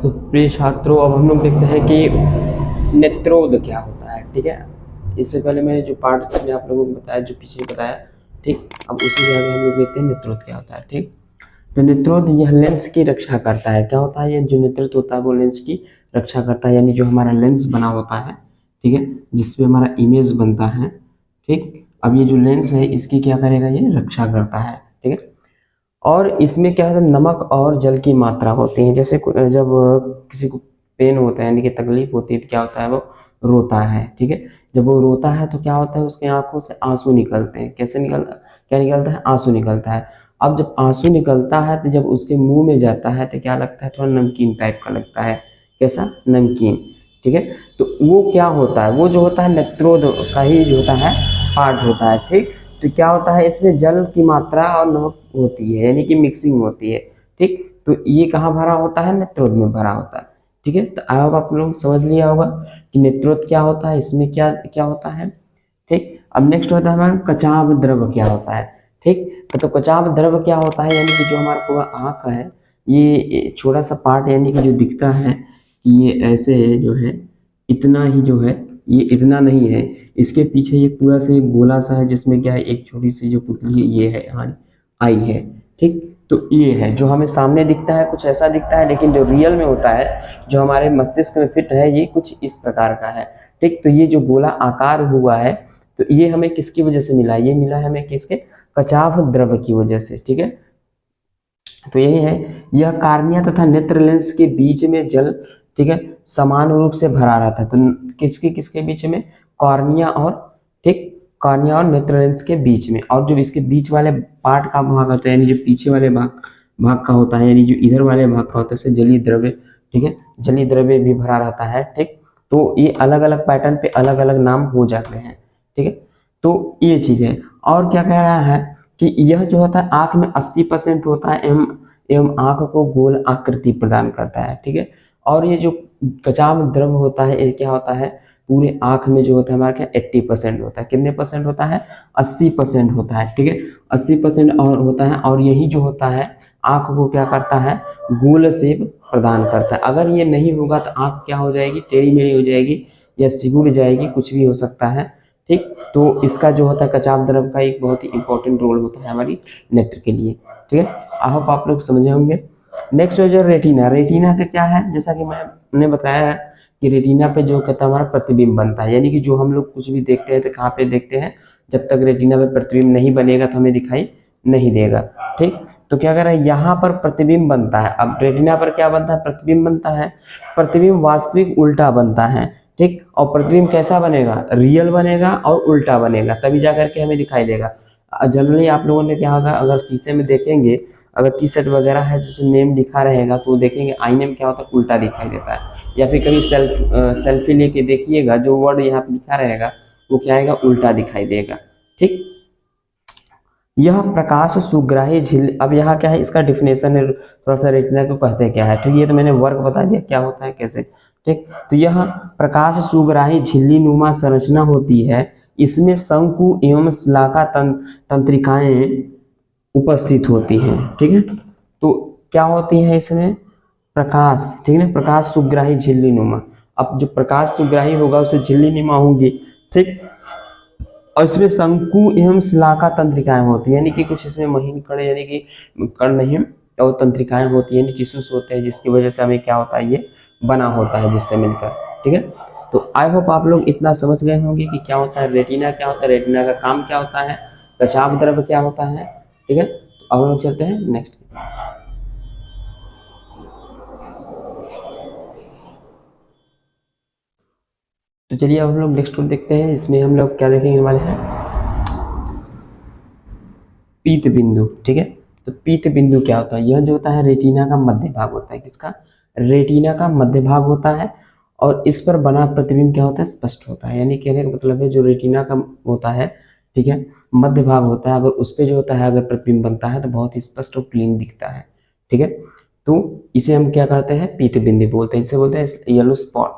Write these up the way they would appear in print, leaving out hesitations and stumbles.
तो प्रिय छात्रों, अब हम लोग देखते हैं कि नेत्रोद क्या होता है। ठीक है, इससे पहले मैंने जो पार्ट्स में आप लोगों को बताया, जो पीछे बताया, ठीक, अब उसी के आगे हम लोग देखते हैं नेत्रोद क्या होता है। ठीक, तो नेत्रोद यह लेंस की रक्षा करता है। क्या होता है, ये जो नेत्रोद होता है वो लेंस की रक्षा करता है, यानी जो हमारा लेंस बना होता है, ठीक है, जिसपे हमारा इमेज बनता है। ठीक, अब ये जो लेंस है इसकी क्या करेगा, ये रक्षा करता है। ठीक है, और इसमें क्या होता है, नमक और जल की मात्रा होती है। जैसे जब किसी को पेन होता है, यानी कि तकलीफ होती है, तो क्या होता है, वो रोता है। ठीक है, जब वो रोता है तो क्या होता है, उसकी आंखों से आंसू निकलते हैं। कैसे निकलता, क्या निकलता है, आंसू निकलता है। अब जब आंसू निकलता है तो जब उसके मुंह में जाता है तो क्या लगता है, थोड़ा नमकीन टाइप का लगता है। कैसा, नमकीन। ठीक है, तो वो क्या होता है, वो जो होता है नेत्रोद का ही जो होता है पार्ट होता है। ठीक, तो क्या होता है, इसमें जल की मात्रा और नमक होती है, यानी कि मिक्सिंग होती है। ठीक, तो ये कहाँ भरा होता है, नेत्रोद में भरा होता है। ठीक है, तो अब आप लोग समझ लिया होगा कि नेत्रोद क्या होता है, इसमें क्या क्या होता है। ठीक, अब नेक्स्ट होता है हमारा कचाव द्रव क्या होता है। ठीक, तो कचाव द्रव क्या होता है, यानी कि जो हमारा पूरा आँख है, ये छोटा सा पार्ट, यानी कि जो दिखता है कि ये ऐसे जो है, इतना ही जो है, ये इतना नहीं है, इसके पीछे ये पूरा से एक गोला सा है, जिसमें क्या है, एक छोटी सी जो पुतली है, ये है हमारी आई है। ठीक, तो ये है जो हमें सामने दिखता है, कुछ ऐसा दिखता है, लेकिन जो रियल में होता है, जो हमारे मस्तिष्क में फिट है, ये कुछ इस प्रकार का है। ठीक, तो ये जो गोला आकार हुआ है, तो ये हमें किसकी वजह से मिला, ये मिला है हमें किसके, कचाव द्रव की वजह से। ठीक है, तो यही है, यह कार्निया तथा नेत्र लेंस के बीच में जल, ठीक है, समान रूप से भरा रहता है। तो किसके किसके बीच में, कॉर्निया और, ठीक, कॉर्निया और नेत्र लेंस के बीच में। और जो इसके बीच वाले पार्ट का भाग होता है, यानी जो पीछे वाले भाग भाग का होता है, यानी जो इधर वाले भाग का होता है, उसे जलीय द्रव्य, ठीक है, जलीय द्रव्य भी भरा रहता है। ठीक, तो ये अलग अलग पैटर्न पे अलग अलग नाम हो जाते हैं। ठीक है, तो ये चीज है। और क्या कह रहा है कि यह जो होता है आंख में 80% होता है, एवं एवं आंख को गोल आकृति प्रदान करता है। ठीक है, और ये जो कचाव द्रव होता है, ये क्या होता है, पूरे आंख में जो होता है हमारा क्या 80% होता है। कितने परसेंट होता है, 80% होता है। ठीक है, 80% और होता है, और यही जो होता है आंख को क्या करता है, गोल शेप प्रदान करता है। अगर ये नहीं होगा तो आंख क्या हो जाएगी, टेढ़ी मेढ़ी हो जाएगी या सिकुड़ जाएगी, कुछ भी हो सकता है। ठीक, तो इसका जो होता है कचाव द्रव का एक बहुत ही इंपॉर्टेंट रोल होता है हमारी नेत्र के लिए। ठीक है, आई होप आप लोग समझे होंगे। नेक्स्ट है जो रेटिना। रेटिना का क्या है, जैसा कि मैंने बताया है कि रेटिना पे जो कहता है हमारा प्रतिबिंब बनता है, यानी कि जो हम लोग कुछ भी देखते हैं तो कहाँ पे देखते हैं, जब तक रेटिना पे प्रतिबिंब नहीं बनेगा तो हमें दिखाई नहीं देगा। ठीक, तो क्या कर रहा है, यहाँ पर प्रतिबिंब बनता है। अब रेटिना पर क्या बनता है, प्रतिबिंब बनता है। प्रतिबिंब वास्तविक उल्टा बनता है। ठीक, और प्रतिबिंब कैसा बनेगा, रियल बनेगा और उल्टा बनेगा, तभी जा करके हमें दिखाई देगा। जनरली आप लोगों ने क्या होगा, अगर शीशे में देखेंगे, अगर टी शर्ट वगैरह है जिसमें नेम लिखा रहेगा, तो वो देखेंगे आईने में क्या होता है, उल्टा दिखाई देता है। या फिर कभी सेल्फी लेके देखिएगा, जो वर्ड यहाँ पे लिखा रहेगा वो क्या आएगा, उल्टा दिखाई देगा। ठीक, यह प्रकाश सुग्राही झिल्ली। अब यहाँ क्या है, इसका डिफिनेशन है, थोड़ा सा रेटिना को कहते क्या है। ठीक, ये तो मैंने वर्क बता दिया क्या होता है कैसे। ठीक, तो यह प्रकाश सुग्राही झिल्ली नुमा संरचना होती है। इसमें शंकु एवं शिलाका तंत्रिकाएं उपस्थित होती हैं। ठीक है, तो क्या होती है इसमें, प्रकाश, ठीक है, प्रकाश सुग्राही झिल्ली नुमा। अब जो प्रकाश सुग्राही होगा उसे झिल्ली नुमा होंगी। ठीक, और इसमें शंकु एवं शिलाका तंत्रिकाएं होती है, यानी कि कुछ इसमें महीन कण, यानी कि कण नहीं, और तंत्रिकाएं होती है, यानी टिश्यूज होते हैं, जिसकी वजह से हमें क्या होता है, ये बना होता है जिससे मिलकर। ठीक है, तो आई होप आप लोग इतना समझ गए होंगे कि क्या होता है रेटिना, क्या होता है रेटिना का काम क्या होता है, कचाव द्रव्य क्या होता है। ठीक है, तो अब हम लोग चलते हैं नेक्स्ट। तो चलिए अब हम लोग नेक्स्ट को देखते हैं। इसमें हम लोग क्या देखेंगे वाले हैं, पीत बिंदु। ठीक है, तो पीत बिंदु क्या होता है, यह जो होता है रेटिना का मध्य भाग होता है। किसका, रेटिना का मध्य भाग होता है, और इस पर बना प्रतिबिंब क्या होता है, स्पष्ट होता है। यानी कहने का मतलब है जो रेटिना का होता है, ठीक है, मध्य भाग होता है, अगर उस पर जो होता है अगर प्रतिबिंब बनता है तो बहुत ही स्पष्ट और क्लीन दिखता है। ठीक है, तो इसे हम क्या कहते हैं, पीत बिंदु बोलते हैं, इसे बोलते हैं येलो स्पॉट।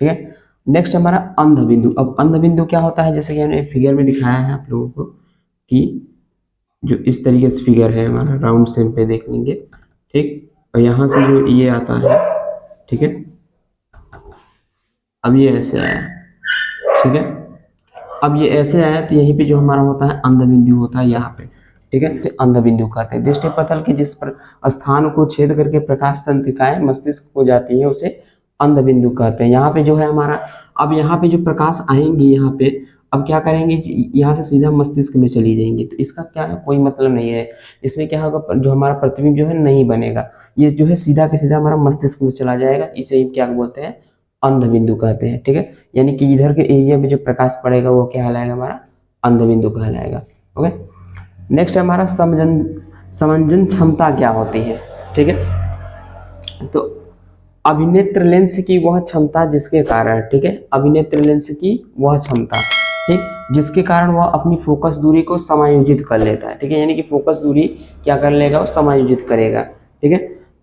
ठीक है, नेक्स्ट हमारा अंध बिंदु। अब अंध बिंदु क्या होता है, जैसे कि हमने फिगर में दिखाया है आप लोगों को, कि जो इस तरीके से फिगर है हमारा, राउंड शेप पे देख लेंगे। ठीक, और यहाँ से जो ये आता है, ठीक है, अब ये ऐसे आया, ठीक है, अब ये ऐसे आया तो यहीं पे जो हमारा होता है अंध बिंदु होता है यहाँ पे, ठीक है, तो अंध बिंदु कहते हैं। दृष्टि पटल के जिस पर स्थान को छेद करके प्रकाश तंत्रिकाएं मस्तिष्क को जाती है उसे अंध बिंदु कहते हैं। यहाँ पे जो है हमारा, अब यहाँ पे जो प्रकाश आएंगी यहाँ पे, अब क्या करेंगे, यहाँ से सीधा मस्तिष्क में चली जाएंगी, तो इसका क्या है, कोई मतलब नहीं है। इसमें क्या होगा, जो हमारा प्रतिबिंब जो है नहीं बनेगा, ये जो है सीधा के सीधा हमारा मस्तिष्क में चला जाएगा। इसे ही क्या बोलते हैं, अंध बिंदु कहते हैं, ठीक है। यानी कि इधर के एरिया में जो प्रकाश पड़ेगा वो क्या कहलाएगा, हमारा अंध बिंदु कहलाएगा। ओके, नेक्स्ट हमारा समंजन क्षमता क्या होती है, ठीक है। तो अभिनेत्र लेंस की वह क्षमता जिसके कारण, ठीक है, अभिनेत्र लेंस की वह क्षमता, ठीक, जिसके कारण वह अपनी फोकस दूरी को समायोजित कर लेता है, ठीक है, यानी कि फोकस दूरी क्या कर लेगा, वो समायोजित करेगा, ठीक है।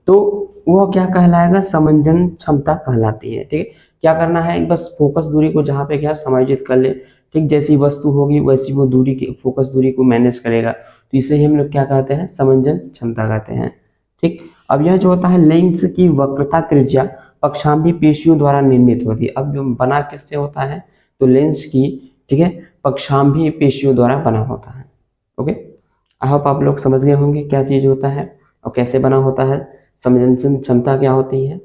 तो वह क्या कहलाएगा, समंजन क्षमता कहलाती है, ठीक है। क्या करना है, बस फोकस दूरी को जहाँ पे क्या समायोजित कर ले, ठीक, जैसी वस्तु होगी वैसी वो दूरी की फोकस दूरी को मैनेज करेगा, तो इसे ही हम लोग क्या कहते हैं, समंजन क्षमता कहते हैं, ठीक। अब यह जो होता है लेंस की वक्रता त्रिज्या पक्षांबी पेशियों द्वारा निर्मित होती है। अब जो बना किससे होता है, तो लेंस की, ठीक है, पक्षांबी पेशियों द्वारा बना होता है। ओके, आई होप आप लोग समझ गए होंगे क्या चीज होता है और कैसे बना होता है, संवेदनशील क्षमता क्या होती है।